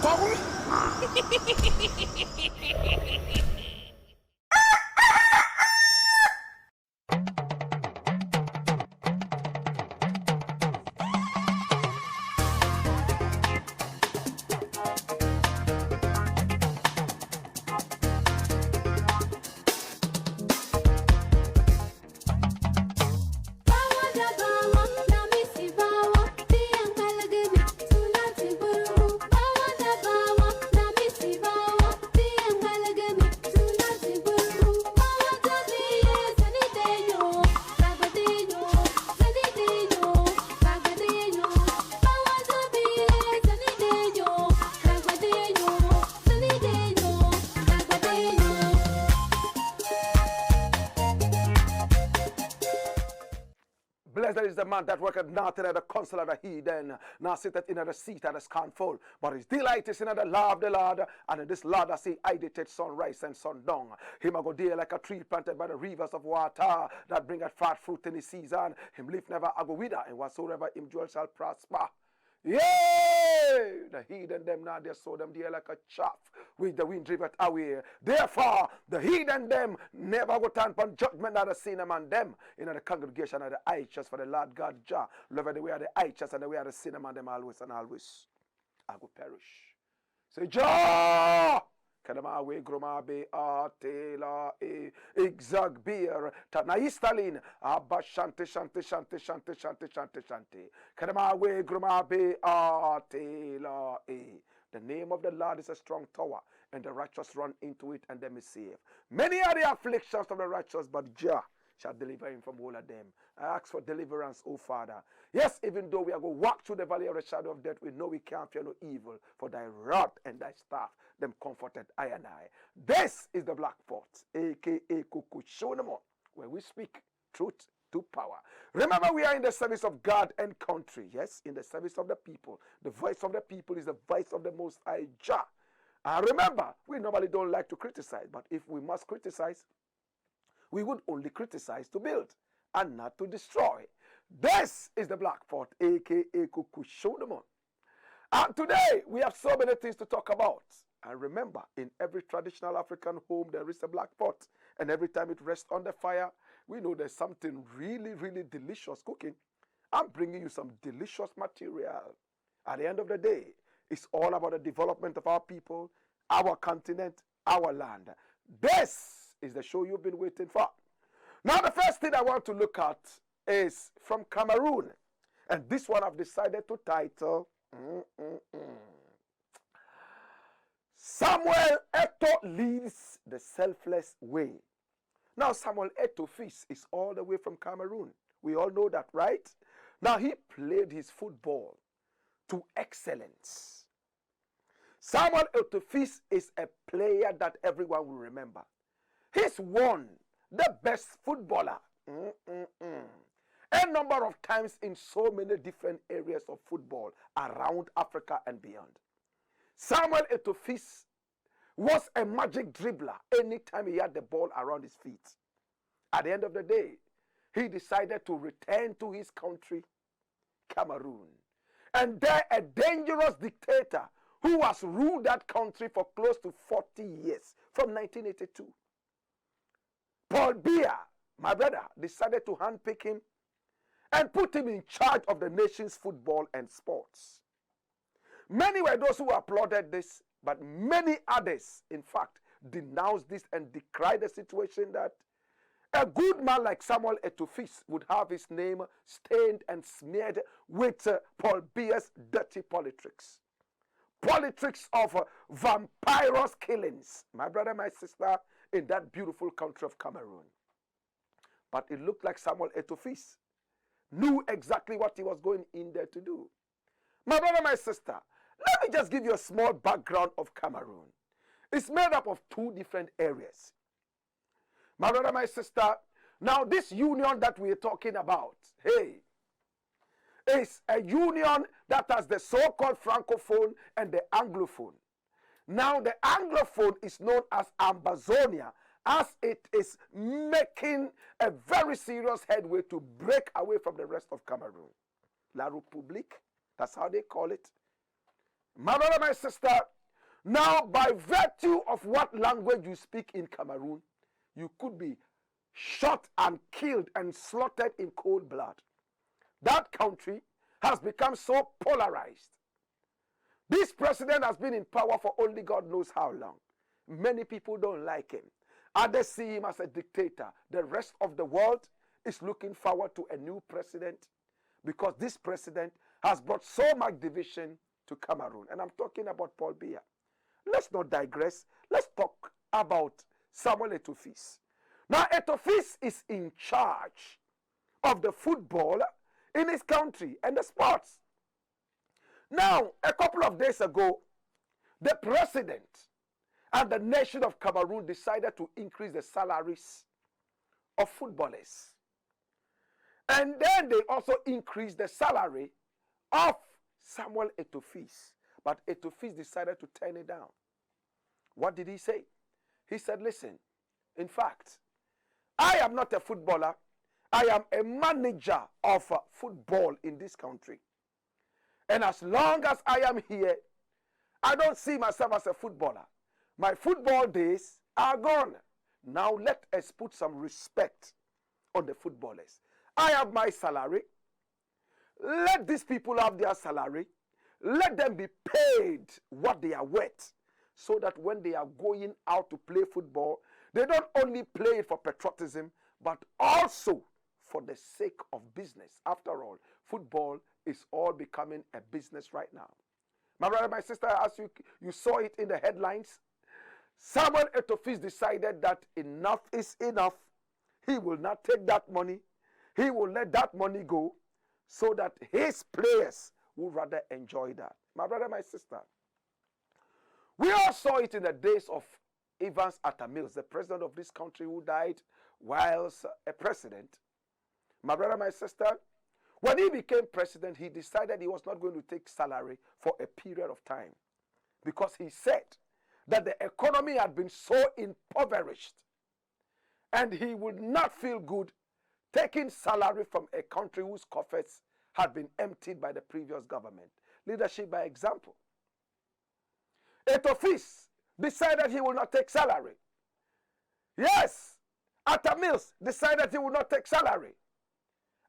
Power. Blessed is the man that worketh not in the counsel of the heathen, nor sitteth in the seat of the scornful, but his delight is in the law of the Lord, and in this law that say, I did sunrise and sundown. Him a go there like a tree planted by the rivers of water, that bringeth fat fruit in the season. Him leaf never a go wither, and whatsoever him dwell shall prosper. Yea, the heathen them now, they sow them there like a chaff, with the wind driveth away. Therefore, the heathen them never go turn upon judgment that the sinner man them in the congregation of the righteous, for the Lord God Jah love the way of the righteous and the way of the sinner man them always and always. I go perish. Say Jah! Kadama we groma be atela exag beer tanaistalin abba shante shante shante shante shante shante shante kadama we groma be atela The name of the Lord is a strong tower, and the righteous run into it and them is saved. Many are the afflictions of the righteous, but Jah shall deliver him from all of them. I ask for deliverance, O Father. Yes, even though we are going to walk through the valley of the shadow of death, we know we can't fear no evil, for thy rod and thy staff, them comforted I and I. This is the Black Fort, a.k.a. Kukushonamo, where we speak truth to power. Remember, we are in the service of God and country. Yes, in the service of the people. The voice of the people is the voice of the Most High Jah. And remember, we normally don't like to criticize, but if we must criticize, we would only criticize to build and not to destroy. This is the Black Fort, a.k.a. Kukushonamo. And today, we have so many things to talk about. And remember, in every traditional African home, there is a black pot. And every time it rests on the fire, we know there's something really, really delicious cooking. I'm bringing you some delicious material. At the end of the day, it's all about the development of our people, our continent, our land. This is the show you've been waiting for. Now, the first thing I want to look at is from Cameroon. And this one I've decided to title Samuel Eto'O leads the selfless way. Now, Samuel Eto'O is all the way from Cameroon. We all know that, right? Now, he played his football to excellence. Samuel Eto'O is a player that everyone will remember. He's won the best footballer a number of times in so many different areas of football around Africa and beyond. Samuel Eto'O was a magic dribbler anytime he had the ball around his feet. At the end of the day, he decided to return to his country, Cameroon. And there, a dangerous dictator who has ruled that country for close to 40 years, from 1982. Paul Biya, my brother, decided to handpick him and put him in charge of the nation's football and sports. Many were those who applauded this, but many others, in fact, denounced this and decried the situation that a good man like Samuel Eto'O would have his name stained and smeared with Paul Biya's dirty politics. Politics of vampirous killings, my brother, my sister, in that beautiful country of Cameroon. But it looked like Samuel Eto'O knew exactly what he was going in there to do. My brother, my sister, let me just give you a small background of Cameroon. It's made up of two different areas. My brother, my sister, now this union that we're talking about, hey, is a union that has the so-called Francophone and the Anglophone. Now the Anglophone is known as Ambazonia, as it is making a very serious headway to break away from the rest of Cameroon. La République, that's how they call it. My brother, my sister, now by virtue of what language you speak in Cameroon, you could be shot and killed and slaughtered in cold blood. That country has become so polarized. This president has been in power for only God knows how long. Many people don't like him. Others see him as a dictator. The rest of the world is looking forward to a new president because this president has brought so much division to Cameroon. And I'm talking about Paul Biya. Let's not digress. Let's talk about Samuel Eto'O. Now, Eto'O is in charge of the football in his country and the sports. Now, a couple of days ago, the president and the nation of Cameroon decided to increase the salaries of footballers. And then they also increased the salary of Samuel Eto'O. But Eto'O decided to turn it down. What did he say? He said, listen, in fact, I am not a footballer. I am a manager of football in this country. And as long as I am here, I don't see myself as a footballer. My football days are gone. Now let us put some respect on the footballers. I have my salary. Let these people have their salary. Let them be paid what they are worth, so that when they are going out to play football, they don't only play it for patriotism, but also for the sake of business. After all, football is all becoming a business right now. My brother, my sister, as you saw it in the headlines, Samuel Eto'O decided that enough is enough. He will not take that money. He will let that money go so that his players will rather enjoy that. My brother, my sister, we all saw it in the days of Evans Atta Mills, the president of this country who died whilst a president. My brother, my sister, when he became president, he decided he was not going to take salary for a period of time because he said that the economy had been so impoverished and he would not feel good taking salary from a country whose coffers had been emptied by the previous government. Leadership by example. Eto'O decided he will not take salary. Yes, Atta Mills decided he will not take salary.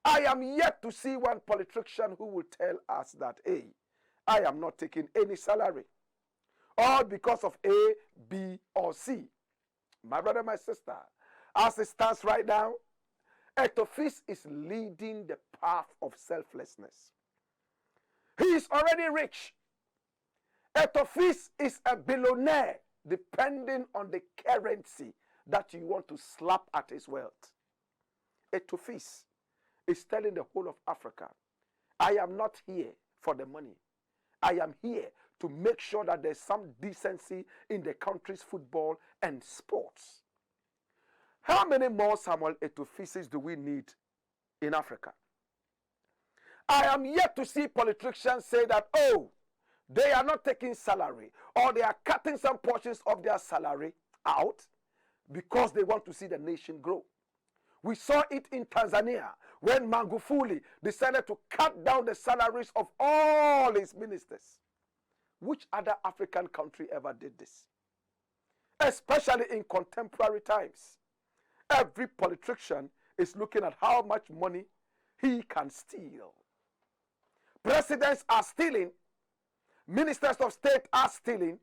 I am yet to see one politician who will tell us that, hey, I am not taking any salary. All because of A, B, or C. My brother, my sister, as it stands right now, Eto'O is leading the path of selflessness. He is already rich. Eto'O is a billionaire depending on the currency that you want to slap at his wealth. Eto'O is telling the whole of Africa, I am not here for the money. I am here to make sure that there's some decency in the country's football and sports. How many more Samuel Eto'O do we need in Africa? I am yet to see politicians say that, oh, they are not taking salary or they are cutting some portions of their salary out because they want to see the nation grow. We saw it in Tanzania when Magufuli decided to cut down the salaries of all his ministers. Which other African country ever did this? Especially in contemporary times. Every politician is looking at how much money he can steal. Presidents are stealing. Ministers of state are stealing.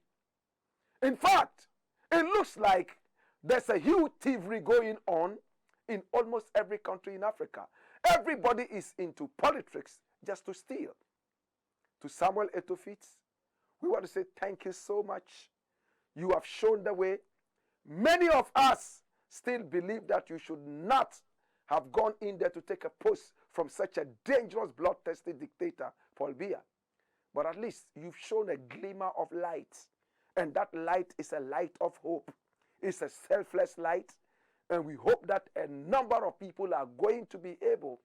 In fact, it looks like there's a huge thievery going on in almost every country in Africa. Everybody is into politics just to steal. To Samuel Eto'O, we want to say thank you so much. You have shown the way. Many of us still believe that you should not have gone in there to take a post from such a dangerous, bloodthirsty dictator, Paul Biya. But at least you've shown a glimmer of light. And that light is a light of hope. It's a selfless light. And we hope that a number of people are going to be able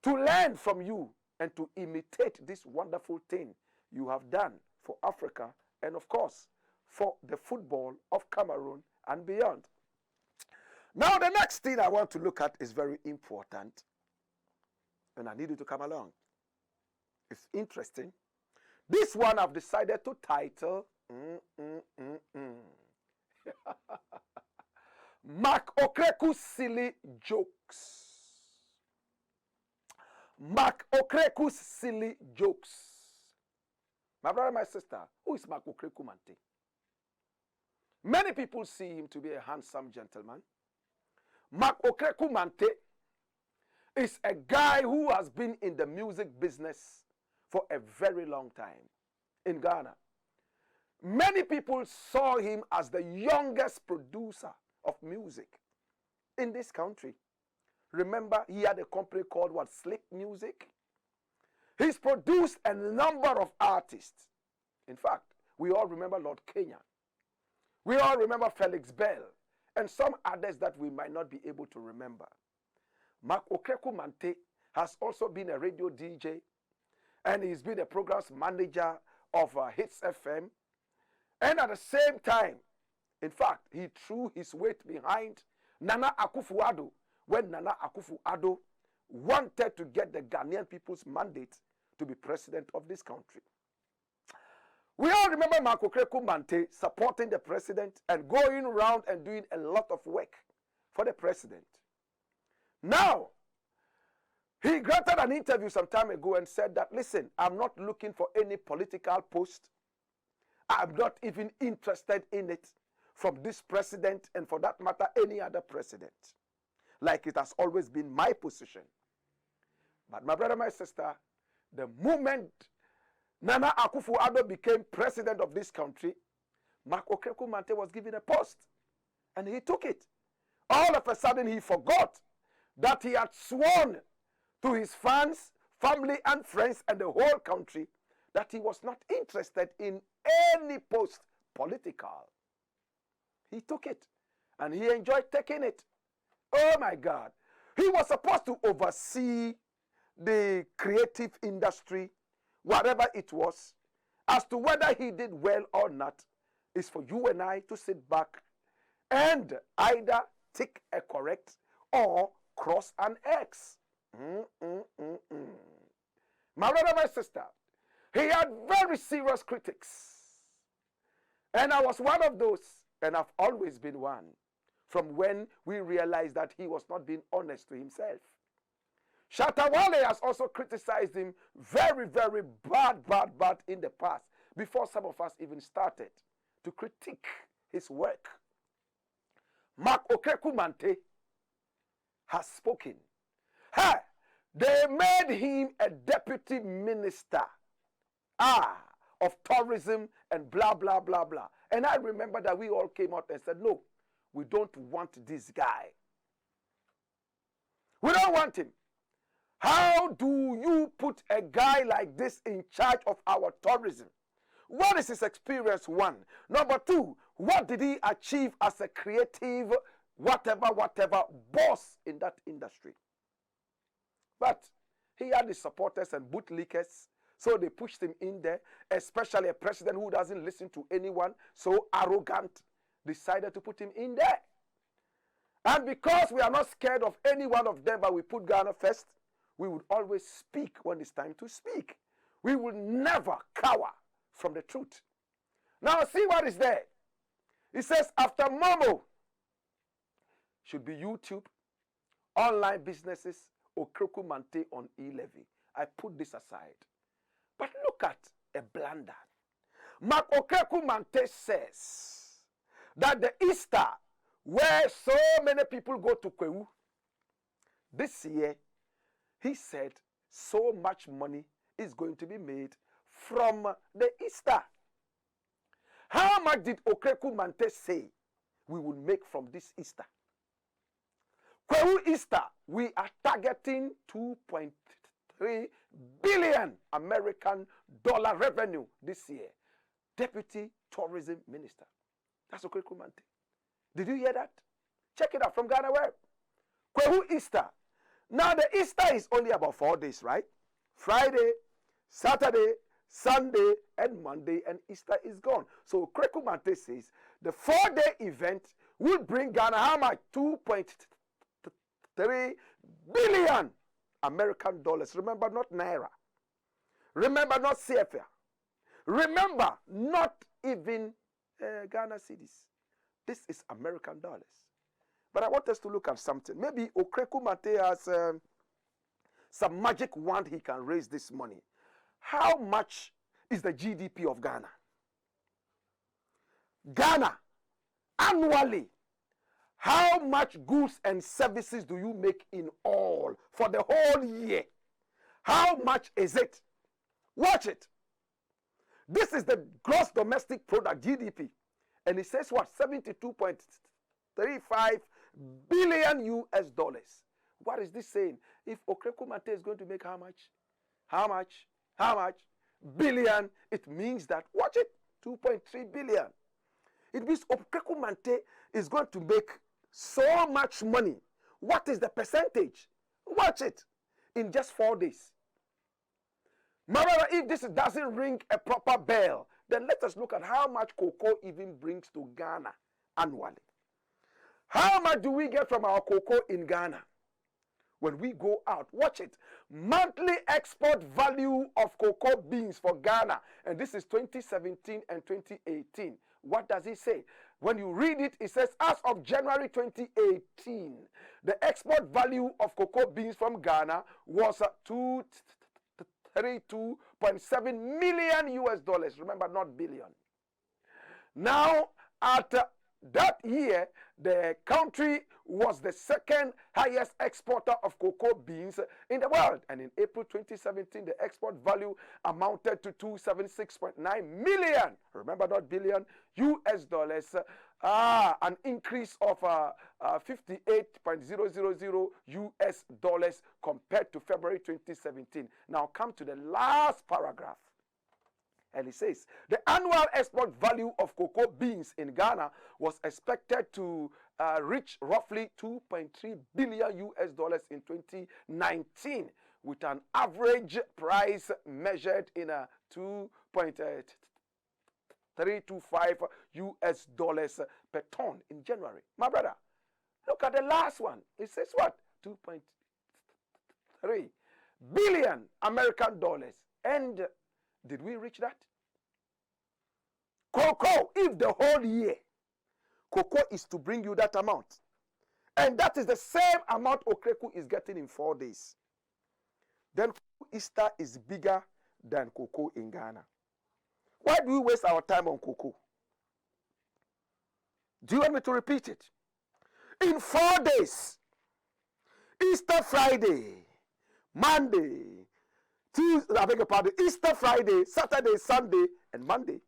to learn from you and to imitate this wonderful thing you have done for Africa and, of course, for the football of Cameroon and beyond. Now, the next thing I want to look at is very important, and I need you to come along. It's interesting. This one I've decided to title OKRAKU'S Silly Jokes. OKRAKU'S Silly Jokes. My brother, my sister, who is OKRAKU Mante? Many people see him to be a handsome gentleman. OKRAKU Mante is a guy who has been in the music business for a very long time in Ghana. Many people saw him as the youngest producer of music in this country. Remember, he had a company called Slick Music. He's produced a number of artists. In fact, we all remember Lord Kenya. We all remember Felix Bell and some others that we might not be able to remember. OKRAKU Mante has also been a radio DJ, and he's been a programs manager of Hits FM. And at the same time, in fact, he threw his weight behind Nana Akufo-Addo when Nana Akufo-Addo wanted to get the Ghanaian people's mandate to be president of this country. We all remember OKRAKU Mante supporting the president and going around and doing a lot of work for the president. Now, he granted an interview some time ago and said that, listen, I'm not looking for any political post. I'm not even interested in it from this president and, for that matter, any other president. Like it has always been my position. But my brother, my sister, the moment Nana Akufo-Addo became president of this country, OKRAKU Mante was given a post. And he took it. All of a sudden, he forgot that he had sworn to his fans, family, and friends, and the whole country that he was not interested in any post political. He took it, and he enjoyed taking it. Oh my God. He was supposed to oversee the creative industry, whatever it was. As to whether he did well or not is for you and I to sit back and either tick a correct or cross an X. My brother, my sister, he had very serious critics. And I was one of those, and I've always been one, from when we realized that he was not being honest to himself. Shatta has also criticized him very, very bad in the past, before some of us even started to critique his work. OKRAKU Mante has spoken. Hey, they made him a deputy minister of tourism and blah, blah, blah, blah. And I remember that we all came out and said, no, we don't want this guy. We don't want him. How do you put a guy like this in charge of our tourism? What is his experience, one? Number two, what did he achieve as a creative, whatever, boss in that industry? But he had his supporters and bootlickers, so they pushed him in there, especially a president who doesn't listen to anyone, so arrogant, decided to put him in there. And because we are not scared of any one of them, but we put Ghana first, we would always speak when it's time to speak. We will never cower from the truth. Now see what is there. It says after Momo should be YouTube, online businesses, OKRAKU Mante on e-levy. I put this aside. But look at a blunder. OKRAKU Mante says that the Easter, where so many people go to Kwewu, this year, he said so much money is going to be made from the Easter. How much did OKRAKU Mante say we will make from this Easter? Kwewu Easter, we are targeting 2.3 billion American dollar revenue this year. Deputy Tourism Minister. That's OKRAKU Mante. Did you hear that? Check it out from Ghana Web. Kwewu Easter. Now the Easter is only about 4 days, right? Friday, Saturday, Sunday, and Monday, and Easter is gone. So OKRAKU Mante says the 4-day event will bring Ghana how much? 2.3 billion American dollars. Remember, not Naira. Remember, not CFA. Remember, not even Ghana cedis. This is American dollars. But I want us to look at something. Maybe Okreku Mate has some magic wand he can raise this money. How much is the GDP of Ghana? Ghana, annually, how much goods and services do you make in all for the whole year? How much is it? Watch it. This is the gross domestic product, GDP. And it says what? 72.35 billion US dollars. What is this saying? If Okreku Mate is going to make how much? How much? How much? Billion. It means that, watch it, 2.3 billion. It means Okreku Mate is going to make so much money. What is the percentage? Watch it. In just 4 days. However, if this doesn't ring a proper bell, then let us look at how much cocoa even brings to Ghana annually. How much do we get from our cocoa in Ghana? When we go out, watch it. Monthly export value of cocoa beans for Ghana. And this is 2017 and 2018. What does it say? When you read it, it says, as of January 2018, the export value of cocoa beans from Ghana was 232.7 million US dollars. Remember, not billion. Now, at that year, the country was the second highest exporter of cocoa beans in the world. And in April 2017, the export value amounted to 276.9 million. Remember, not billion, US dollars. An increase of 58.000 US dollars compared to February 2017. Now come to the last paragraph. And it says, the annual export value of cocoa beans in Ghana was expected to reach roughly 2.3 billion US dollars in 2019, with an average price measured in 2.325 US dollars per ton in January. My brother, look at the last one. It says what? 2.3 billion American dollars. And did we reach that? Cocoa, if the whole year, cocoa is to bring you that amount. And that is the same amount Okreku is getting in 4 days. Then Easter is bigger than cocoa in Ghana. Why do we waste our time on cocoa? Do you want me to repeat it? In 4 days, Easter Friday, Monday, Tuesday, I beg your pardon, Easter Friday, Saturday, Sunday, and Monday,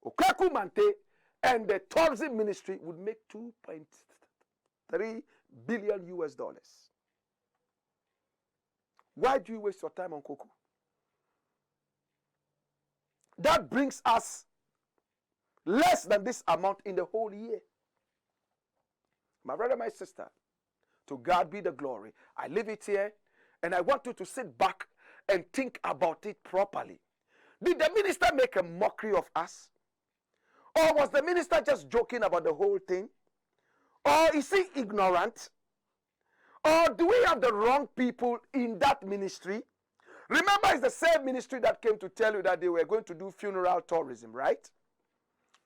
Okreku Mate and the tourism ministry would make 2.3 billion US dollars. Why do you waste your time on cocoa? That brings us less than this amount in the whole year. My brother, my sister, to God be the glory. I leave it here, and I want you to sit back and think about it properly. Did the minister make a mockery of us? Or was the minister just joking about the whole thing? Or is he ignorant? Or do we have the wrong people in that ministry? Remember, it's the same ministry that came to tell you that they were going to do funeral tourism, right?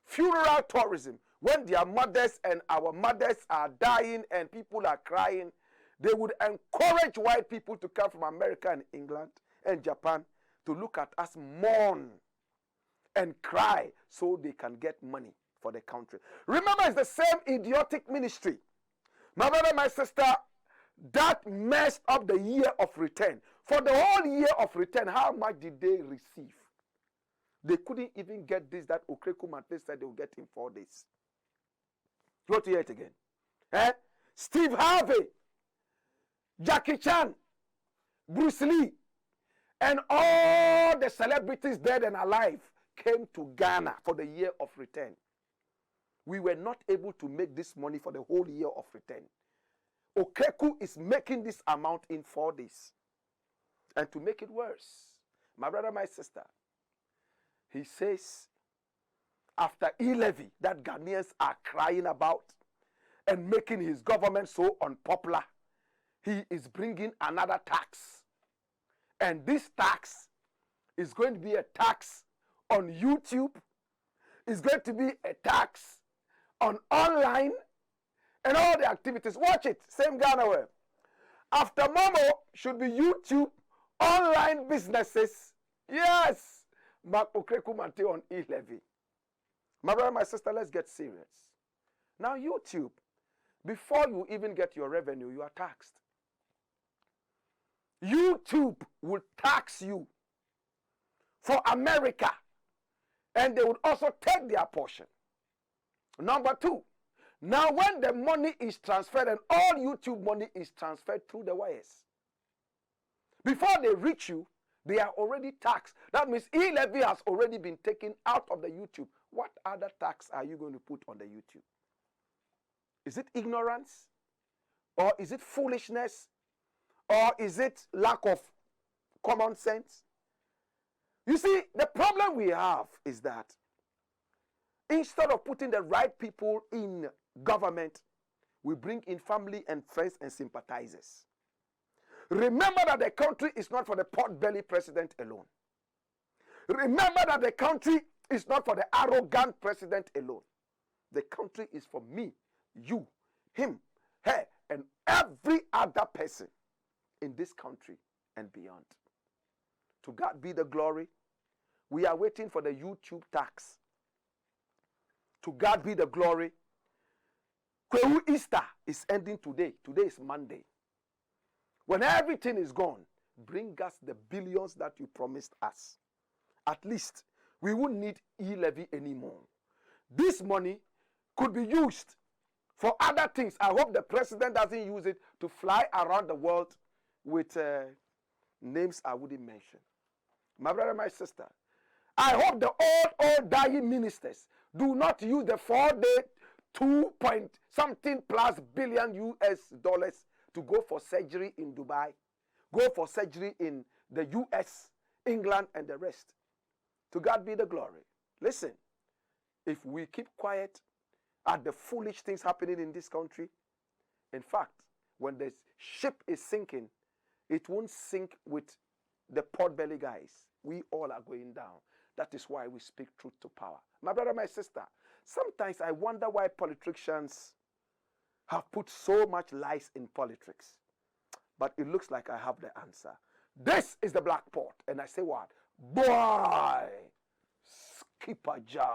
Funeral tourism. When their mothers and our mothers are dying and people are crying, they would encourage white people to come from America and England and Japan to look at us mourn and cry so they can get money for the country. Remember, it's the same idiotic ministry. My brother, my sister, that messed up the year of return. For the whole year of return, how much did they receive? They couldn't even get this that Okreku Mate said they will get in 4 days. Go to hear it again. Steve Harvey, Jackie Chan, Bruce Lee, and all the celebrities dead and alive came to Ghana for the year of return. We were not able to make this money for the whole year of return. Okreku is making this amount in 4 days. And to make it worse, my brother, my sister, he says, after e-levy that Ghanaians are crying about and making his government so unpopular, he is bringing another tax. And this tax is going to be a tax on YouTube. It's going to be a tax on online and all the activities. Watch it. Same Ghana way. After Momo should be YouTube, online businesses. Yes. Mark OKRAKU'S on e-levy. My brother, my sister, let's get serious. Now YouTube, before you even get your revenue, you are taxed. YouTube will tax you for America, and they would also take their portion. Number two, now when the money is transferred, and all YouTube money is transferred through the wires, before they reach you, they are already taxed. That means e-levy has already been taken out of the YouTube. What other tax are you going to put on the YouTube? Is it ignorance? Or is it foolishness? Or is it lack of common sense? You see, the problem we have is that instead of putting the right people in government, we bring in family and friends and sympathizers. Remember that the country is not for the pot-belly president alone. Remember that the country is not for the arrogant president alone. The country is for me, you, him, her, and every other person in this country and beyond. To God be the glory. We are waiting for the YouTube tax. To God be the glory. Easter is ending today. Today is Monday. When everything is gone, bring us the billions that you promised us. At least we won't need e-levy anymore. This money could be used for other things. I hope the president doesn't use it to fly around the world with names I wouldn't mention. My brother, my sister, I hope the old dying ministers do not use the 4-day 2-point-something plus billion US dollars to go for surgery in Dubai, go for surgery in the US, England, and the rest. To God be the glory. Listen, if we keep quiet at the foolish things happening in this country, in fact, when the ship is sinking, it won't sink with the pot-belly guys. We all are going down. That is why we speak truth to power. My brother, my sister, sometimes I wonder why politicians have put so much lies in politics. But it looks like I have the answer. This is the Black Pot. And I say what? Boy, Skipper Judge.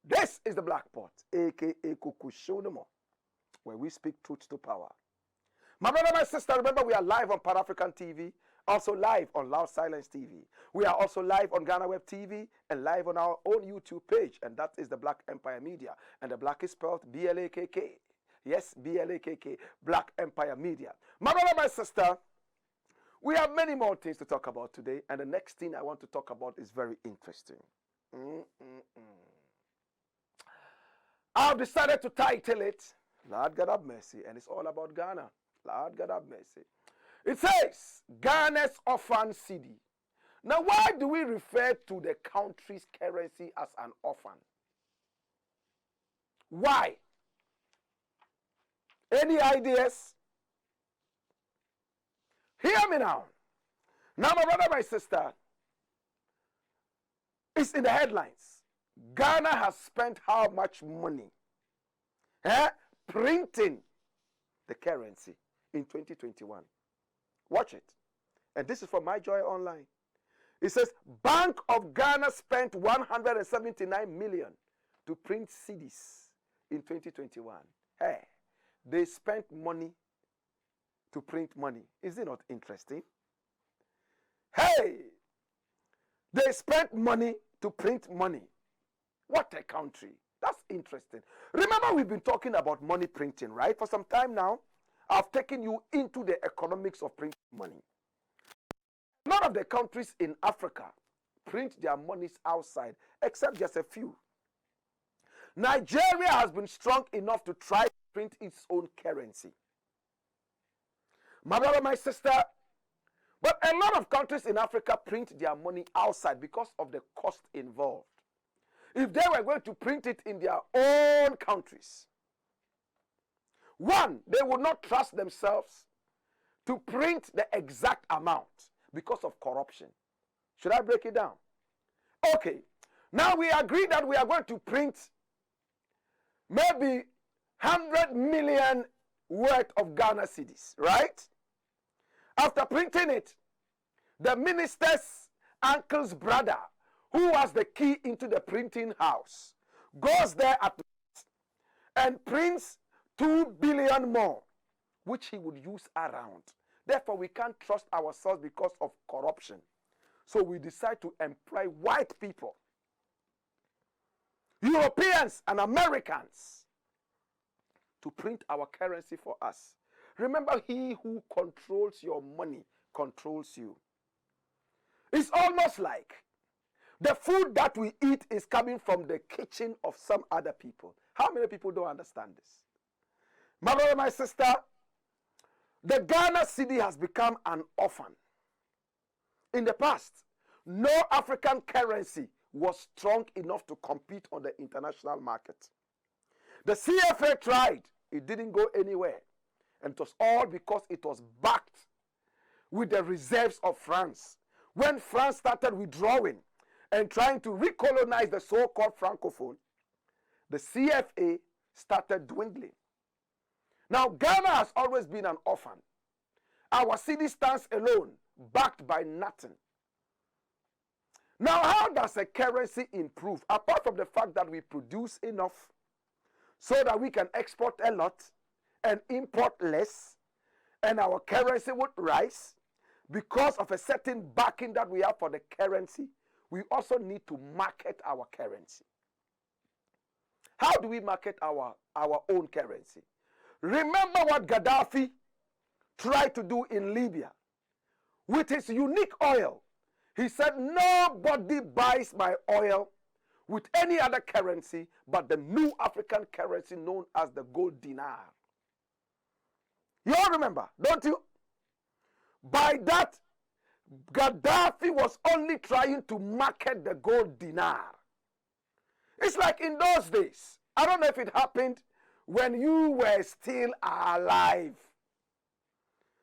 This is the Black Pot, aka Kukushonomo, where we speak truth to power. My brother, my sister, remember we are live on Pan-African TV, also live on Loud Silence TV. We are also live on Ghana Web TV and live on our own YouTube page, and that is the Black Empire Media. And the Black is spelled B-L-A-K-K. Yes, B-L-A-K-K, Black Empire Media. My brother, my sister, we have many more things to talk about today, and the next thing I want to talk about is very interesting. I've decided to title it, Lord God have mercy, and it's all about Ghana. Lord God have mercy. It says, Ghana's orphan CEDI. Now, why do we refer to the country's currency as an orphan? Why? Any ideas? Hear me now. Now, my brother, my sister, it's in the headlines. Ghana has spent how much money printing the currency in 2021? Watch it. And this is from My Joy Online. It says, Bank of Ghana spent 179 million to print CDs in 2021. Hey, they spent money to print money. Is it not interesting? Hey, they spent money to print money. What a country. That's interesting. Remember, we've been talking about money printing, right? For some time now, I've taken you into the economics of printing money. A lot of the countries in Africa print their monies outside, except just a few. Nigeria has been strong enough to try to print its own currency. My brother, my sister, but a lot of countries in Africa print their money outside because of the cost involved. If they were going to print it in their own countries, one, they would not trust themselves to print the exact amount because of corruption. Should I break it down? Okay. Now we agree that we are going to print maybe 100 million worth of Ghana cedis, right? After printing it, the minister's uncle's brother, who has the key into the printing house, goes there at night and prints 2 billion more, which he would use around. Therefore, we can't trust ourselves because of corruption. So we decide to employ white people, Europeans and Americans, to print our currency for us. Remember, he who controls your money controls you. It's almost like the food that we eat is coming from the kitchen of some other people. How many people don't understand this? My brother, my sister, the Ghana cedi has become an orphan. In the past, no African currency was strong enough to compete on the international market. The CFA tried. It didn't go anywhere. And it was all because it was backed with the reserves of France. When France started withdrawing and trying to recolonize the so-called Francophone, the CFA started dwindling. Now, Ghana has always been an orphan. Our cedi stands alone, backed by nothing. Now, how does a currency improve? Apart from the fact that we produce enough so that we can export a lot and import less, and our currency would rise because of a certain backing that we have for the currency, we also need to market our currency. How do we market our own currency? Remember what Gaddafi tried to do in Libya with his unique oil. He said, nobody buys my oil with any other currency but the new African currency known as the gold dinar. You all remember, don't you? By that, Gaddafi was only trying to market the gold dinar. It's like in those days. I don't know if it happened when you were still alive.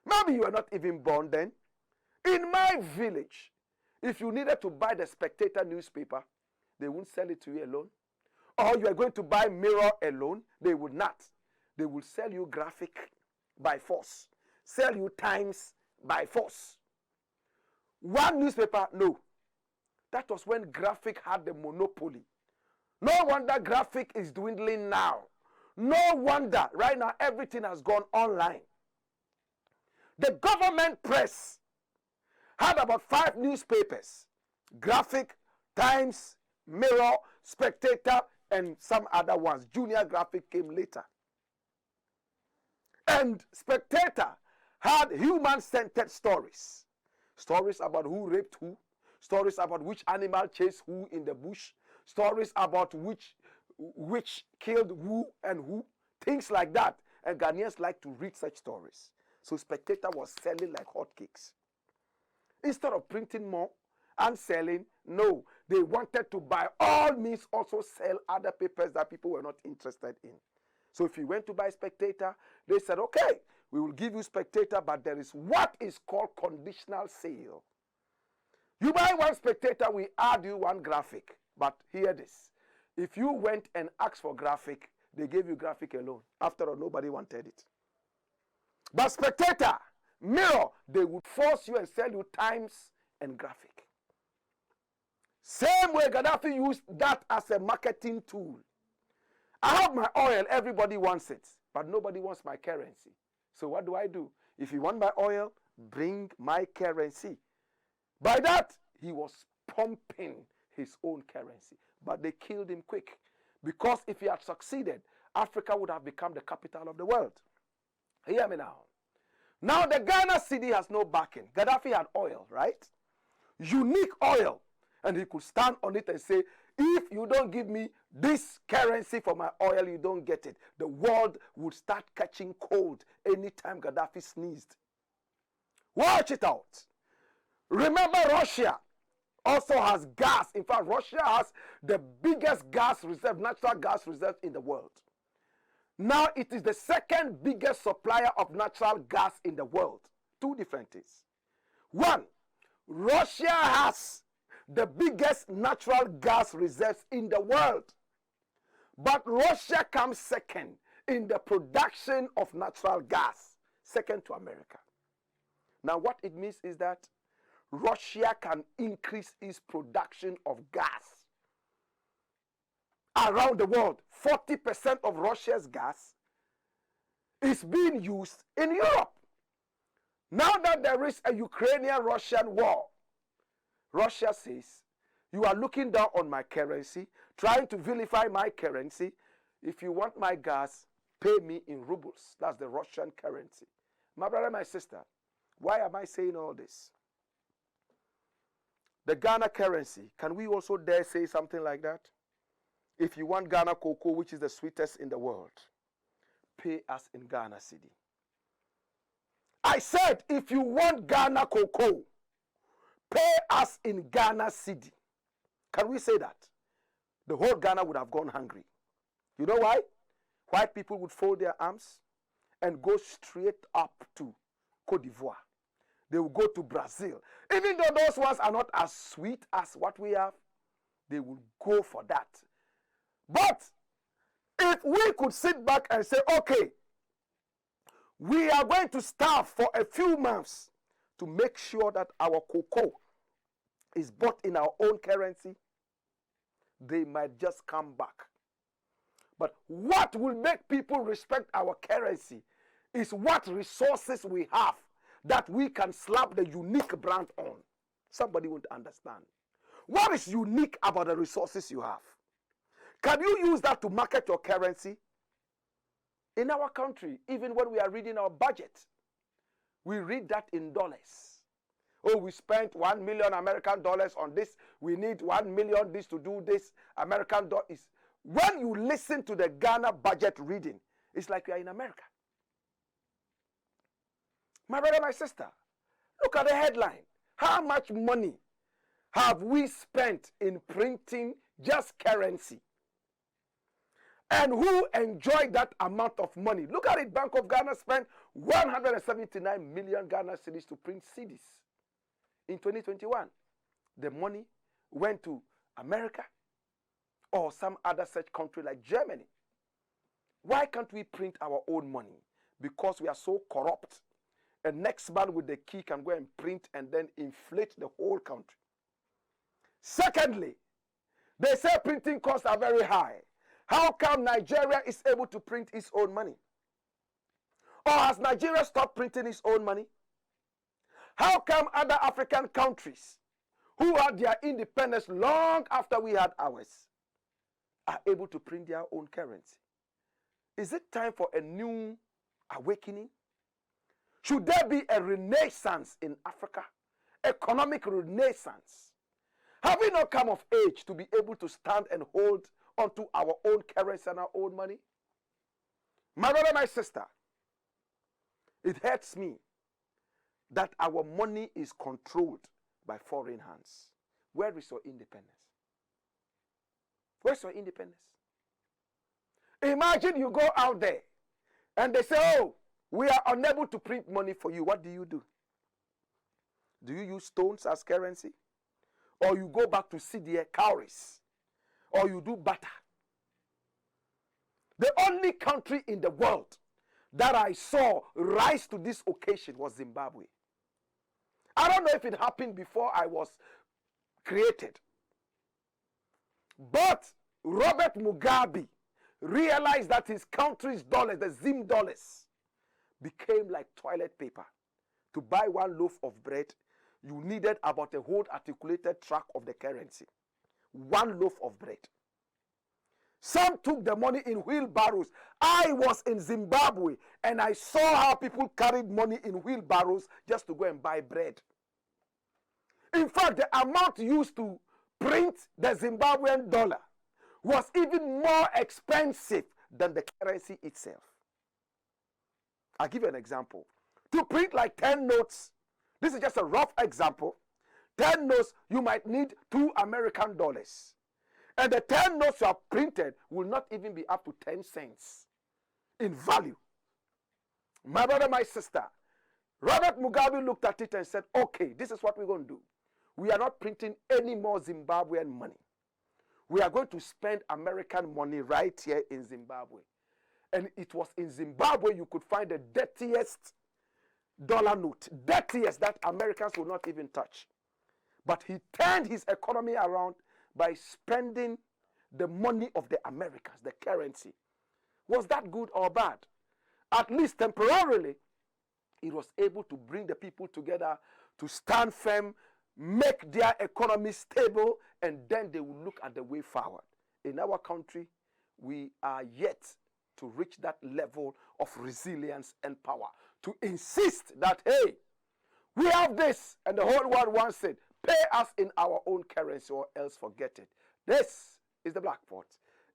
Maybe you were not even born then. In my village, if you needed to buy the Spectator newspaper, they wouldn't sell it to you alone. Or you are going to buy Mirror alone, they would not. They will sell you Graphic by force. Sell you Times by force. One newspaper, no. That was when Graphic had the monopoly. No wonder Graphic is dwindling now. No wonder right now everything has gone online. The government press had about 5 newspapers: Graphic, Times, Mirror, Spectator, and some other ones. Junior Graphic came later. And Spectator had human-centered stories. Stories about who raped who. Stories about which animal chased who in the bush. Stories about which killed who and who. Things like that. And Ghanaians like to read such stories. So Spectator was selling like hotcakes. Instead of printing more and selling, no. They wanted to by all means also sell other papers that people were not interested in. So if you went to buy Spectator, they said, okay, we will give you Spectator, but there is what is called conditional sale. You buy one Spectator, we add you one Graphic. But hear this. If you went and asked for Graphic, they gave you Graphic alone. After all, nobody wanted it. But Spectator mirror, they would force you and sell you times and graphic. Same way Gaddafi used that as a marketing tool. I have my oil, everybody wants it, but nobody wants my currency. So what do? If you want my oil, bring my currency. By that, he was pumping his own currency. But they killed him quick. Because if he had succeeded, Africa would have become the capital of the world. Hear me now. Now the Ghana cedi has no backing. Gaddafi had oil, right? Unique oil. And he could stand on it and say, if you don't give me this currency for my oil, you don't get it. The world would start catching cold anytime Gaddafi sneezed. Watch it out. Remember, Russia also has gas. In fact, Russia has the biggest gas reserve, natural gas reserve in the world. Now it is the second biggest supplier of natural gas in the world. Two different things. One, Russia has the biggest natural gas reserves in the world. But Russia comes second in the production of natural gas, second to America. Now what it means is that Russia can increase its production of gas around the world. 40% of Russia's gas is being used in Europe. Now that there is a Ukrainian-Russian war, Russia says, you are looking down on my currency, trying to vilify my currency. If you want my gas, pay me in rubles. That's the Russian currency. My brother, my sister, why am I saying all this? The Ghana currency, can we also dare say something like that? If you want Ghana cocoa, which is the sweetest in the world, pay us in Ghana cedi. I said, if you want Ghana cocoa, pay us in Ghana cedi. Can we say that? The whole Ghana would have gone hungry. You know why? White people would fold their arms and go straight up to Côte d'Ivoire. They will go to Brazil. Even though those ones are not as sweet as what we have, they will go for that. But if we could sit back and say, okay, we are going to starve for a few months to make sure that our cocoa is bought in our own currency, they might just come back. But what will make people respect our currency is what resources we have that we can slap the unique brand on. Somebody won't understand. What is unique about the resources you have? Can you use that to market your currency? In our country, even when we are reading our budget, we read that in dollars. Oh, we spent $1 million American dollars on this. We need 1 million this to do this. American dollars. When you listen to the Ghana budget reading, it's like you are in America. My brother, my sister, look at the headline. How much money have we spent in printing just currency? And who enjoyed that amount of money? Look at it. Bank of Ghana spent 179 million Ghana cedis to print CDs in 2021. The money went to America or some other such country like Germany. Why can't we print our own money? Because we are so corrupt. A next man with the key can go and print and then inflate the whole country. Secondly, they say printing costs are very high. How come Nigeria is able to print its own money? Or has Nigeria stopped printing its own money? How come other African countries who had their independence long after we had ours are able to print their own currency? Is it time for a new awakening? Should there be a renaissance in Africa? Economic renaissance? Have we not come of age to be able to stand and hold onto our own currency and our own money? My brother, my sister, it hurts me that our money is controlled by foreign hands. Where is your independence? Where's your independence? Imagine you go out there and they say, oh, we are unable to print money for you. What do? Do you use stones as currency? Or you go back to CEDI cowries? Or you do butter? The only country in the world that I saw rise to this occasion was Zimbabwe. I don't know if it happened before I was created. But Robert Mugabe realized that his country's dollars, the Zim dollars, became like toilet paper. To buy one loaf of bread, you needed about a whole articulated tract of the currency. One loaf of bread. Some took the money in wheelbarrows. I was in Zimbabwe and I saw how people carried money in wheelbarrows just to go and buy bread. In fact, the amount used to print the Zimbabwean dollar was even more expensive than the currency itself. I'll give you an example. To print like 10 notes, this is just a rough example. 10 notes, you might need $2 American. And the 10 notes you have printed will not even be up to 10 cents in value. My brother, my sister, Robert Mugabe looked at it and said, okay, this is what we're going to do. We are not printing any more Zimbabwean money. We are going to spend American money right here in Zimbabwe. And it was in Zimbabwe you could find the dirtiest dollar note, dirtiest that Americans will not even touch. But he turned his economy around by spending the money of the Americans, the currency. Was that good or bad? At least temporarily, it was able to bring the people together to stand firm, make their economy stable, and then they will look at the way forward. In our country, we are yet to reach that level of resilience and power. To insist that, hey, we have this, and the whole world wants it. Pay us in our own currency or else forget it. This is the Black Pot,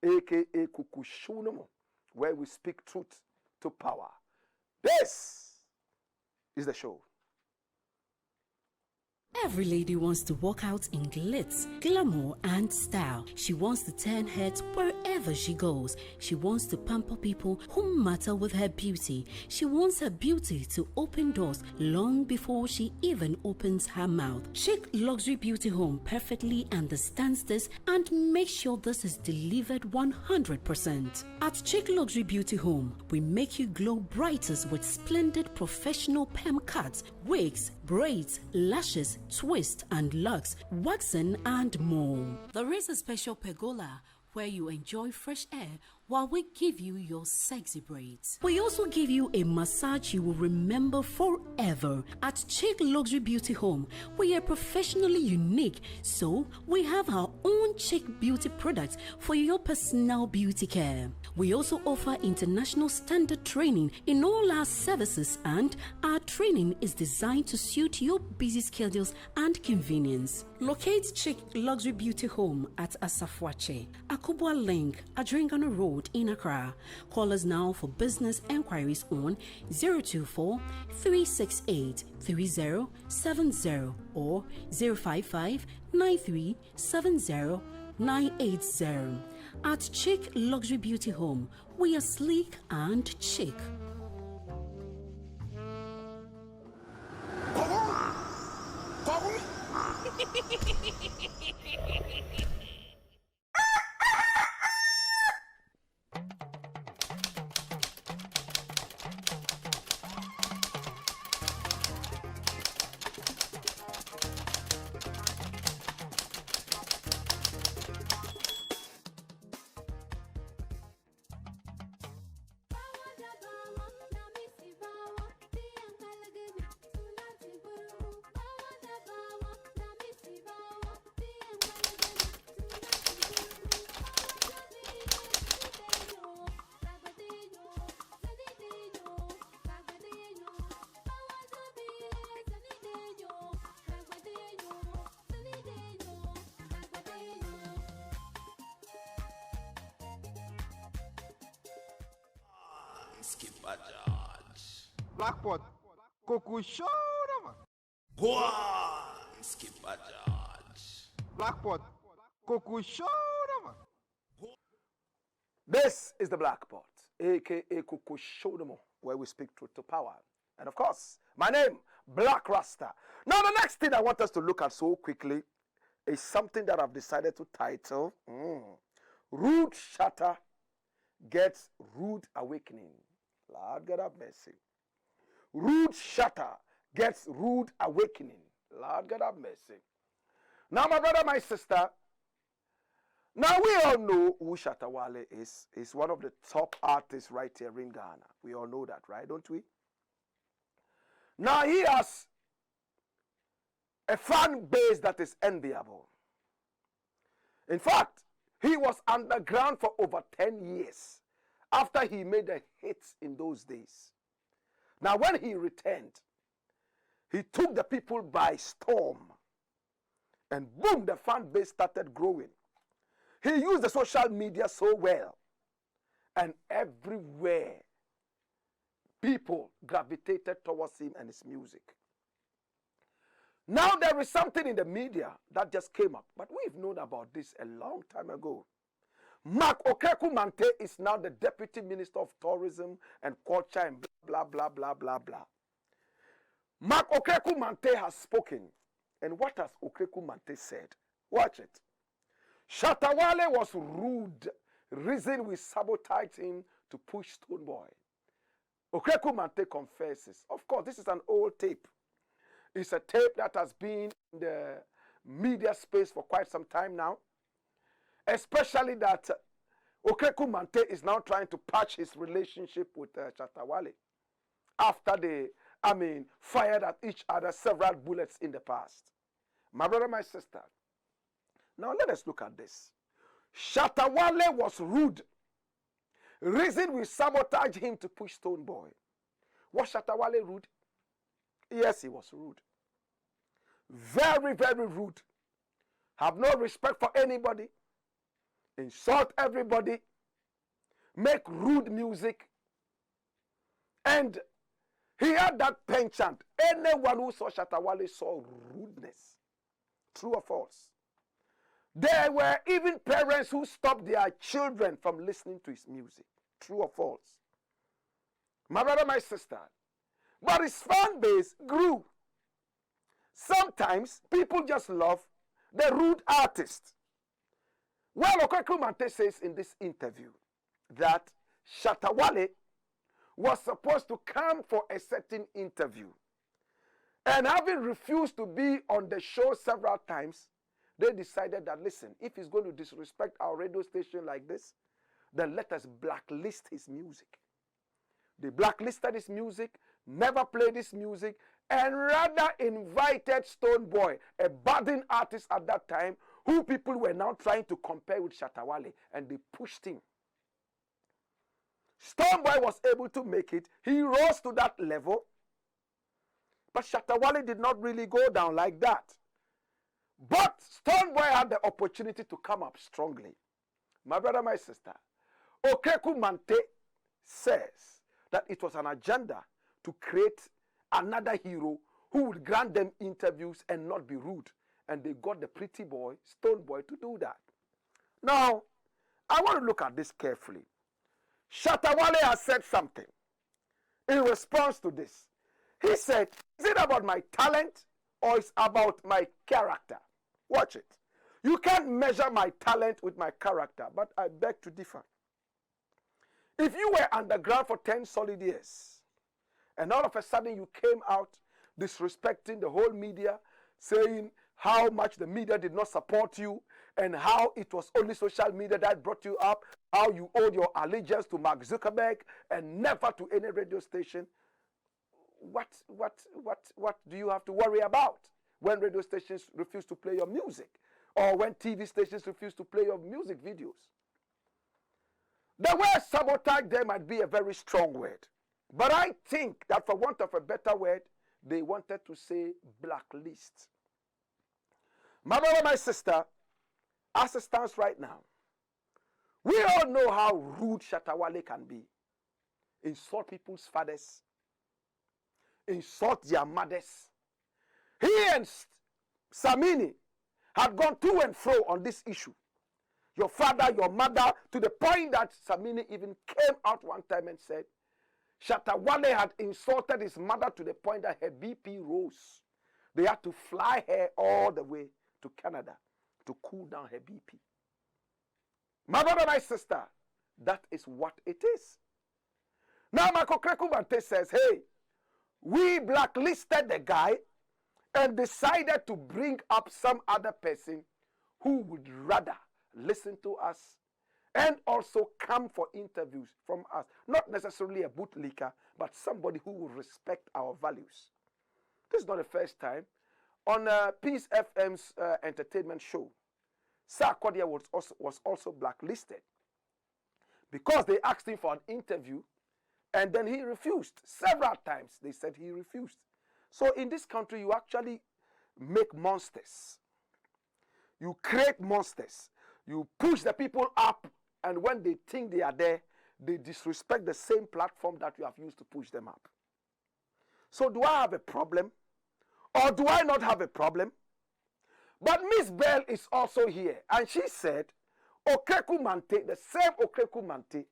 aka Kukushunumo, where we speak truth to power. This is the show. Every lady wants to walk out in glitz, glamour, and style. She wants to turn heads wherever she goes. She wants to pamper people who matter with her beauty. She wants her beauty to open doors long before she even opens her mouth. Chic Luxury Beauty Home perfectly understands this and makes sure this is delivered 100%. At Chic Luxury Beauty Home, we make you glow brightest with splendid professional perm cuts, wigs, braids, lashes, twist and locks, waxing and more. There is a special pergola where you enjoy fresh air while we give you your sexy braids. We also give you a massage you will remember forever. At Chic Luxury Beauty Home, we are professionally unique, so we have our own Chic beauty products for your personal beauty care. We also offer international standard training in all our services, and our training is designed to suit your busy schedules and convenience. Locate Chic Luxury Beauty Home at Asafwache, Akubwa Link, Adringano Road in Accra. Call us now for business enquiries on 024 368 3070 or 055 9370 980. At Chic Luxury Beauty Home, we are sleek and chic. Skip a George. Blakk Pot, Coco Show, man. Go on, skip a George. Blakk Pot, Coco Show, man. This is the Black Pot, aka Kukushodomo, where we speak truth to power. And of course, my name, Blakk Rasta. Now, the next thing I want us to look at so quickly is something that I've decided to title Rude Shatta Gets Rude Awakening. Lord God have mercy. Rude Shatta gets rude awakening. Lord God have mercy. Now, my brother, my sister, now we all know who Shatta Wale is. He's one of the top artists right here in Ghana. We all know that, right? Don't we? Now he has a fan base that is enviable. In fact, he was underground for over 10 years after he made the hits in those days. Now when he returned, he took the people by storm. And boom, the fan base started growing. He used the social media so well. And everywhere, people gravitated towards him and his music. Now there is something in the media that just came up. But we've known about this a long time ago. Mark Okreku-Mante is now the Deputy Minister of Tourism and Culture and blah, blah, blah, blah, blah. Mark Okreku-Mante has spoken. And what has Okreku-Mante said? Watch it. Shatta Wale was rude. Reason we sabotaged him to push Stonebwoy. Okreku-Mante confesses. Of course, this is an old tape. It's a tape that has been in the media space for quite some time now. Especially that Okreku-Mante is now trying to patch his relationship with Shatta Wale. After they, fired at each other several bullets in the past. My brother, my sister. Now let us look at this. Shatta Wale was rude. Reason we sabotage him to push Stonebwoy. Was Shatta Wale rude? Yes, he was rude. Very, very rude. Have no respect for anybody. Insult everybody. Make rude music. And he had that penchant. Anyone who saw Shatta Wale saw rudeness. True or false? There were even parents who stopped their children from listening to his music. True or false? My brother, my sister. But his fan base grew. Sometimes people just love the rude artist. Well, Okreku-Mante says in this interview that Shatta Wale was supposed to come for a certain interview. And having refused to be on the show several times, they decided that, listen, if he's going to disrespect our radio station like this, then let us blacklist his music. They blacklisted his music, never played his music, and rather invited Stonebwoy, a budding artist at that time, who people were now trying to compare with Shatta Wale, and they pushed him. Stonebwoy was able to make it. He rose to that level. But Shatta Wale did not really go down like that. But Stonebwoy had the opportunity to come up strongly. My brother, my sister, Okreku-Mante says that it was an agenda to create another hero who would grant them interviews and not be rude. And they got the pretty boy, Stonebwoy, to do that. Now, I want to look at this carefully. Shatta Wale has said something in response to this. He said, is it about my talent or it's about my character? Watch it. You can't measure my talent with my character, but I beg to differ. If you were underground for 10 solid years, and all of a sudden you came out disrespecting the whole media, saying how much the media did not support you, and how it was only social media that brought you up, how you owed your allegiance to Mark Zuckerberg and never to any radio station, what do you have to worry about when radio stations refuse to play your music, or when TV stations refuse to play your music videos? The word sabotage there might be a very strong word, but I think that for want of a better word, they wanted to say blacklist. My brother, my sister, as it stands right now, we all know how rude Shatta Wale can be. Insult people's fathers, insult their mothers. He and Samini had gone to and fro on this issue. Your father, your mother, to the point that Samini even came out one time and said, Shatta Wale had insulted his mother to the point that her BP rose. They had to fly her all the way to Canada to cool down her BP. My brother, my sister, that is what it is. Now Michael Krekubante says, hey, we blacklisted the guy and decided to bring up some other person who would rather listen to us and also come for interviews from us. Not necessarily a bootlicker, but somebody who will respect our values. This is not the first time. On Peace FM's entertainment show, Sarkodie was also blacklisted because they asked him for an interview and then he refused. Several times they said he refused. So in this country, you actually make monsters. You create monsters. You push the people up, and when they think they are there, they disrespect the same platform that you have used to push them up. So do I have a problem? Or do I not have a problem? But Miss Bell is also here, and she said, Okreku Mante, the same Okreku Mante,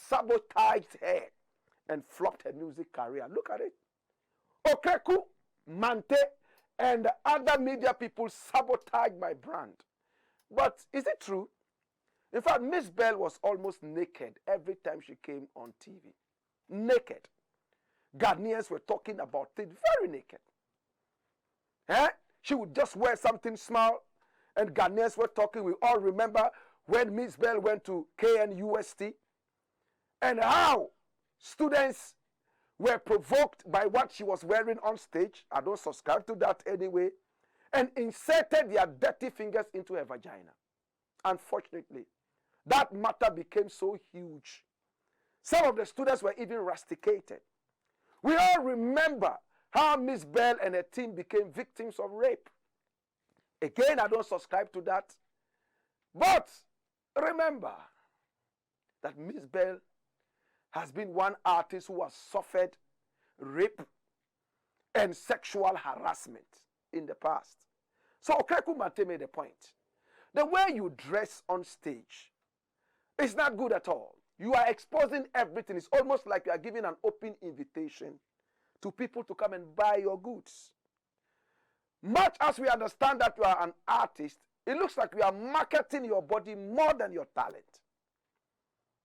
sabotaged her and flopped her music career. Look at it. Okreku Mante and other media people sabotaged my brand. But is it true? In fact, Miss Bell was almost naked every time she came on TV. Naked. Ghanaians were talking about it very naked. She would just wear something small, and Ghanaians were talking. We all remember when Miss Bell went to KNUST and how students were provoked by what she was wearing on stage. I don't subscribe to that anyway. And inserted their dirty fingers into her vagina. Unfortunately, that matter became so huge. Some of the students were even rusticated. We all remember how Miss Bell and her team became victims of rape. Again, I don't subscribe to that. But remember that Miss Bell has been one artist who has suffered rape and sexual harassment in the past. So Okreku Mante made a point. The way you dress on stage is not good at all. You are exposing everything. It's almost like you are giving an open invitation to people to come and buy your goods. Much as we understand that you are an artist, it looks like you are marketing your body more than your talent.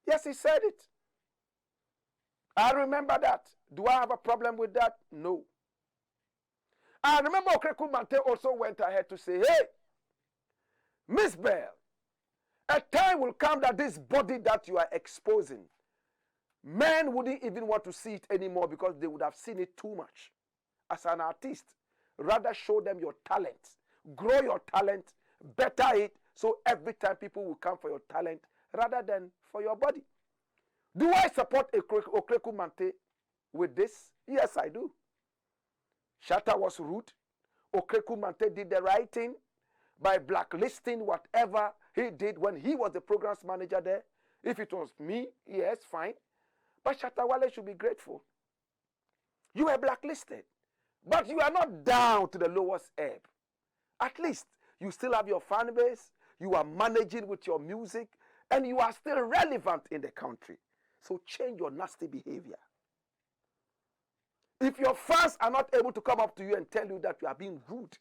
Yes, he said it. I remember that. Do I have a problem with that? No. I remember Okreku Mante also went ahead to say, hey, Miss Bell, a time will come that this body that you are exposing, men wouldn't even want to see it anymore because they would have seen it too much. As an artist, rather show them your talent, grow your talent, better it, so every time people will come for your talent rather than for your body. Do I support Okreku Mante with this? Yes, I do. Shatta was rude. Okreku Mante did the right thing by blacklisting whatever he did when he was the programs manager there. If it was me, yes, fine. But Shatta Wale should be grateful. You were blacklisted. But you are not down to the lowest ebb. At least you still have your fan base. You are managing with your music. And you are still relevant in the country. So change your nasty behavior. If your fans are not able to come up to you and tell you that you are being rude,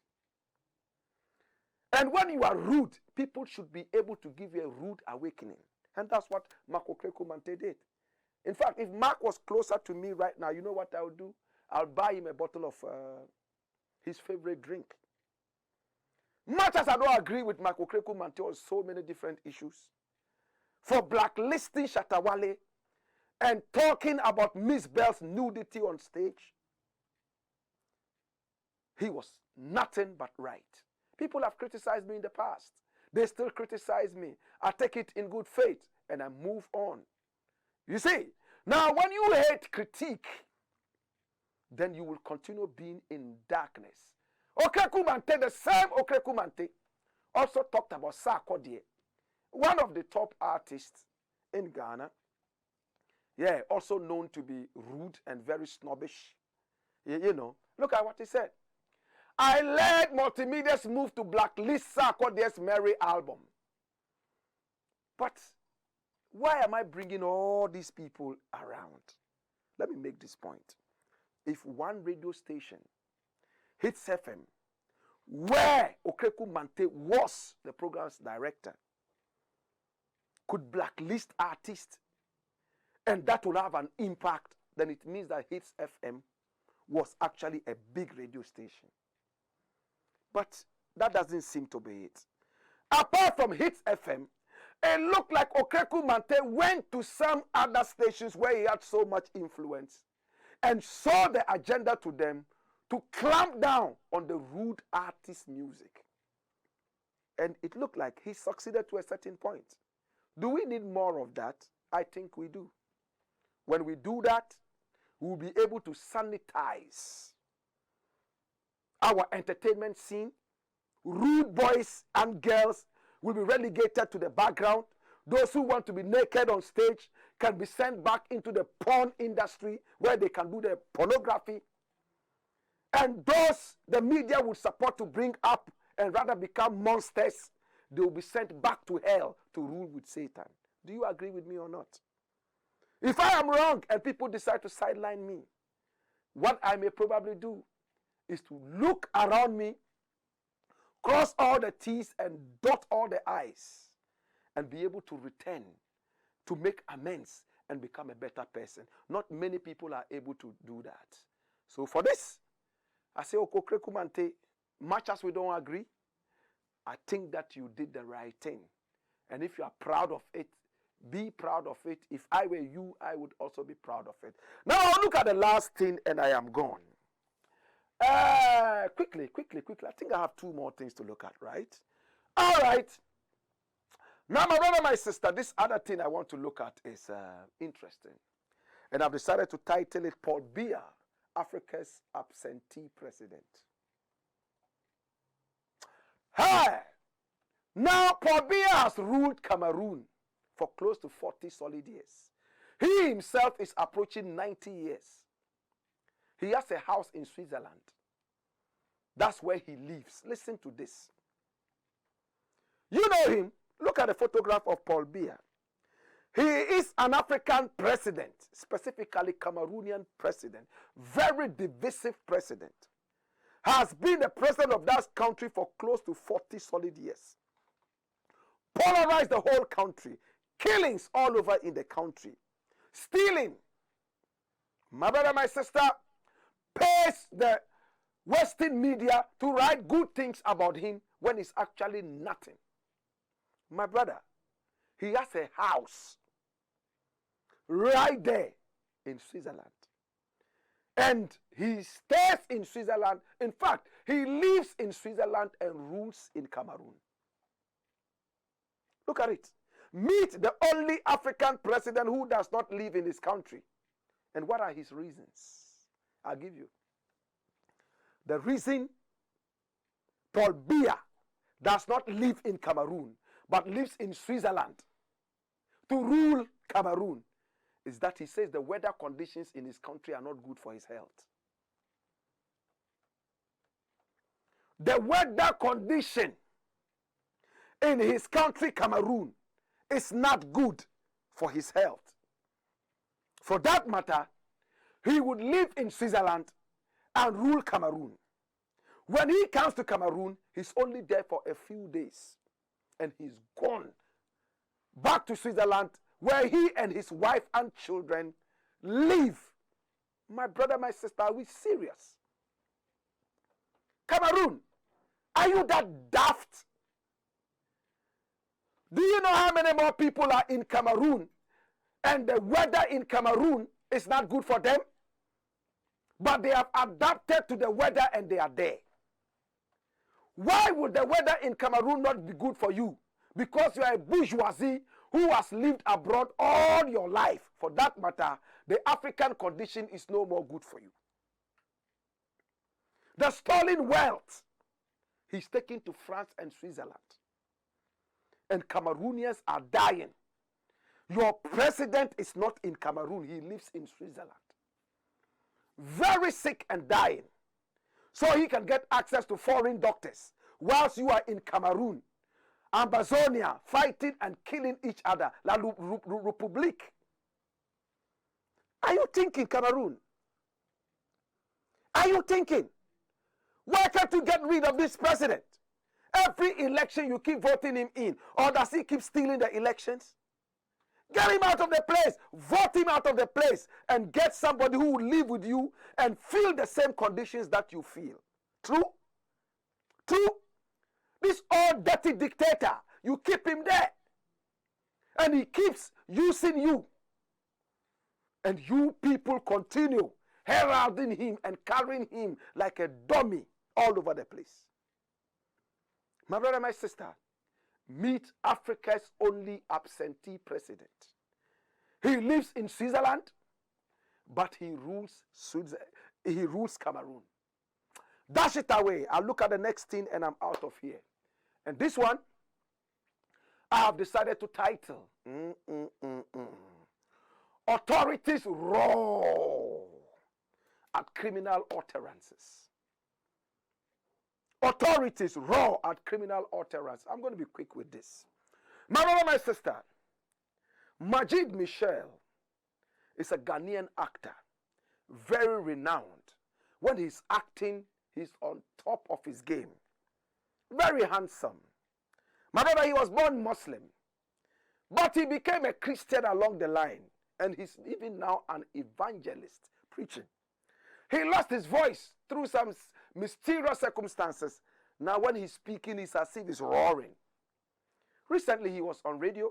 and when you are rude, people should be able to give you a rude awakening. And that's what Mark Okreku Mante did. In fact, if Mark was closer to me right now, you know what I would do? I'll buy him a bottle of his favorite drink. Much as I don't agree with Mark Okreku Mante on so many different issues, for blacklisting Shatta Wale and talking about Miss Bell's nudity on stage, he was nothing but right. People have criticized me in the past. They still criticize me. I take it in good faith and I move on. You see, now when you hate critique, then you will continue being in darkness. Okreku Mante, the same Okreku Mante, also talked about Sarkodie, one of the top artists in Ghana. Yeah, also known to be rude and very snobbish. You know, look at what he said. I led Multimedia's move to blacklist Sarkodie's Mary album. But why am I bringing all these people around? Let me make this point. If one radio station, Hits FM, where Okreku Mante was the program's director, could blacklist artists, and that will have an impact then it means that Hits FM was actually a big radio station. But that doesn't seem to be it. Apart from Hits FM, it looked like OKRAKU'S went to some other stations where he had so much influence and saw the agenda to them to clamp down on the rude artist music. And it looked like he succeeded to a certain point. Do we need more of that? I think we do. When we do that, we'll be able to sanitize our entertainment scene. Rude boys and girls will be relegated to the background. Those who want to be naked on stage can be sent back into the porn industry where they can do the pornography. And those the media would support to bring up and rather become monsters, they will be sent back to hell to rule with Satan. Do you agree with me or not? If I am wrong and people decide to sideline me, what I may probably do is to look around me, cross all the T's and dot all the I's, and be able to return, to make amends and become a better person. Not many people are able to do that. So for this, I say, OKRAKU'S, much as we don't agree, I think that you did the right thing. And if you are proud of it, be proud of it. If I were you, I would also be proud of it. Now I'll look at the last thing and I am gone. Quickly. I think I have two more things to look at, right? All right. Now, my brother, my sister, this other thing I want to look at is interesting. And I've decided to title it Paul Biya, Africa's Absentee President. Hey! Now, Paul Biya has ruled Cameroon for close to 40 solid years. He himself is approaching 90 years. He has a house in Switzerland. That's where he lives. Listen to this. You know him. Look at the photograph of Paul Biya. He is an African president, specifically Cameroonian president. Very divisive president. Has been the president of that country for close to 40 solid years. Polarized the whole country. Killings all over in the country. Stealing. My brother, my sister, pays the Western media to write good things about him when it's actually nothing. My brother, he has a house right there in Switzerland. And he stays in Switzerland. In fact, he lives in Switzerland and rules in Cameroon. Look at it. Meet the only African president who does not live in his country. And what are his reasons? I'll give you. The reason Paul Biya does not live in Cameroon, but lives in Switzerland to rule Cameroon, is that he says the weather conditions in his country are not good for his health. The weather condition in his country, Cameroon, is not good for his health. For that matter, he would live in Switzerland and rule Cameroon. When he comes to Cameroon, he's only there for a few days. And he's gone back to Switzerland, where he and his wife and children live. My brother, my sister, are we serious? Cameroon, are you that daft? Do you know how many more people are in Cameroon and the weather in Cameroon is not good for them? But they have adapted to the weather and they are there. Why would the weather in Cameroon not be good for you? Because you are a bourgeoisie who has lived abroad all your life. For that matter, the African condition is no more good for you. The stolen wealth, he's taken to France and Switzerland. And Cameroonians are dying. Your president is not in Cameroon. He lives in Switzerland. Very sick and dying. So he can get access to foreign doctors. Whilst you are in Cameroon, Amazonia, fighting and killing each other. La République. Are you thinking, Cameroon? Are you thinking? Why can't you get rid of this president? Every election you keep voting him in. Or does he keep stealing the elections? Get him out of the place. Vote him out of the place. And get somebody who will live with you and feel the same conditions that you feel. True? True? This old dirty dictator, you keep him there. And he keeps using you. And you people continue heralding him and carrying him like a dummy all over the place. My brother, my sister, meet Africa's only absentee president. He lives in Switzerland, but he rules Cameroon. Dash it away. I'll look at the next thing and I'm out of here. And this one, I have decided to title Authorities Roar at Criminal Utterances. Authorities roar at criminal utterances. I'm going to be quick with this. My brother, my sister, Majid Michel is a Ghanaian actor, very renowned. When he's acting, he's on top of his game. Very handsome. My brother, he was born Muslim, but he became a Christian along the line, and he's even now an evangelist preaching. He lost his voice through some mysterious circumstances. Now when he's speaking, it's as if he's roaring. Recently he was on radio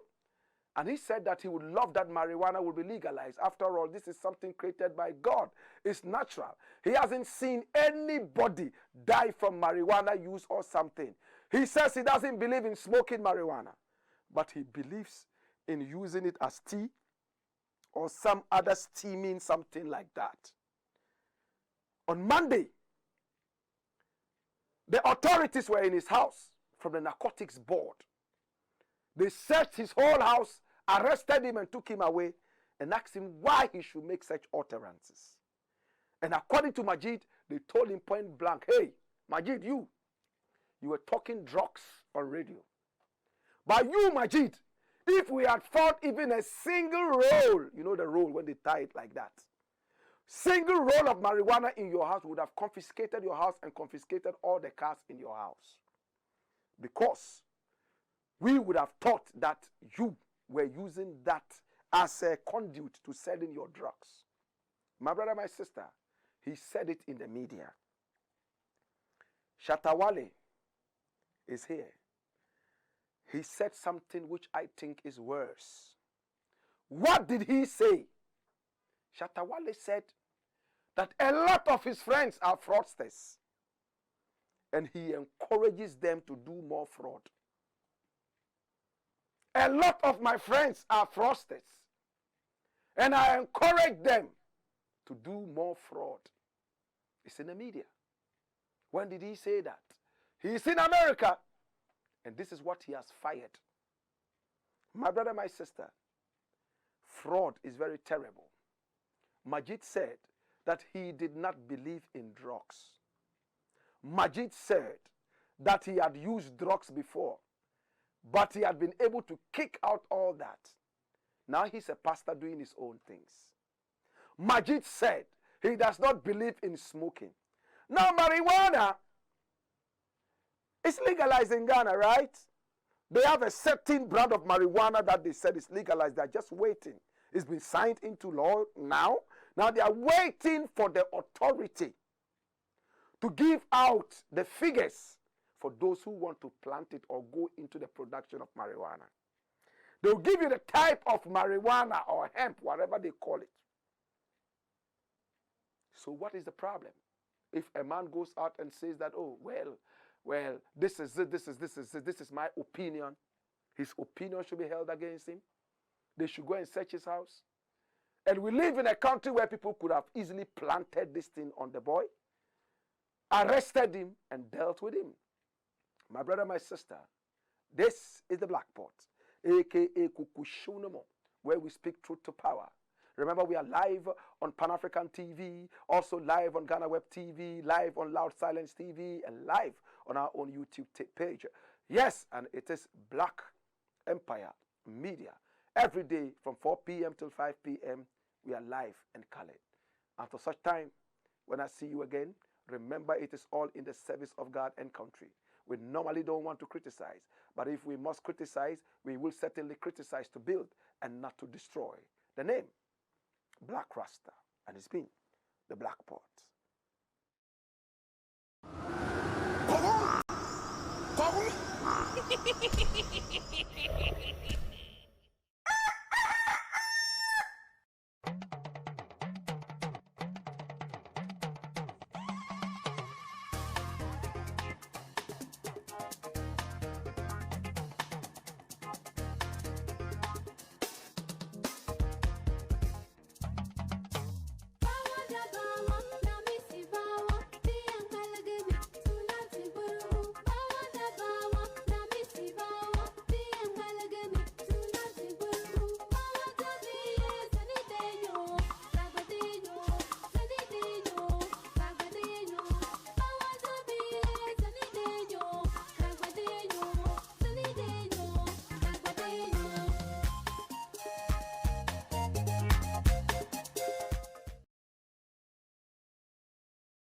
and he said that he would love that marijuana would be legalized. After all, this is something created by God. It's natural. He hasn't seen anybody die from marijuana use or something. He says he doesn't believe in smoking marijuana, but he believes in using it as tea or some other steaming something like that. On Monday, the authorities were in his house from the narcotics board. They searched his whole house, arrested him and took him away and asked him why he should make such utterances. And according to Majid, they told him point blank, hey, Majid, you were talking drugs on radio. But you, Majid, if we had found even a single roll, you know the roll when they tie it like that, single roll of marijuana in your house, would have confiscated your house and confiscated all the cars in your house. Because we would have thought that you were using that as a conduit to selling your drugs. My brother, my sister, he said it in the media. Shatta Wale is here. He said something which I think is worse. What did he say? Shatta Wale said that a lot of his friends are fraudsters and he encourages them to do more fraud. A lot of my friends are fraudsters and I encourage them to do more fraud. It's in the media. When did he say that? He's in America and this is what he has fired. My brother, my sister, fraud is very terrible. Majid said that he did not believe in drugs. Majid said that he had used drugs before, but he had been able to kick out all that. Now he's a pastor doing his own things. Majid said he does not believe in smoking. Now marijuana is legalized in Ghana, right? They have a certain brand of marijuana that they said is legalized. They're just waiting. It's been signed into law now. Now they are waiting for the authority to give out the figures for those who want to plant it or go into the production of marijuana. They'll give you the type of marijuana or hemp, whatever they call it. So what is the problem? If a man goes out and says that, oh, well, this is my opinion, his opinion should be held against him. They should go and search his house. And we live in a country where people could have easily planted this thing on the boy, arrested him, and dealt with him. My brother, my sister, this is the Black Pot, aka Kukushunomo, where we speak truth to power. Remember, we are live on Pan-African TV, also live on Ghana Web TV, live on Loud Silence TV, and live on our own YouTube page. Yes, and it is Black Empire Media. Every day from 4 p.m. till 5 p.m., we are live and colored. Until such time, when I see you again, remember it is all in the service of God and country. We normally don't want to criticize. But if we must criticize, we will certainly criticize to build and not to destroy. The name, Blakk Rasta, and it's been the Black Pot.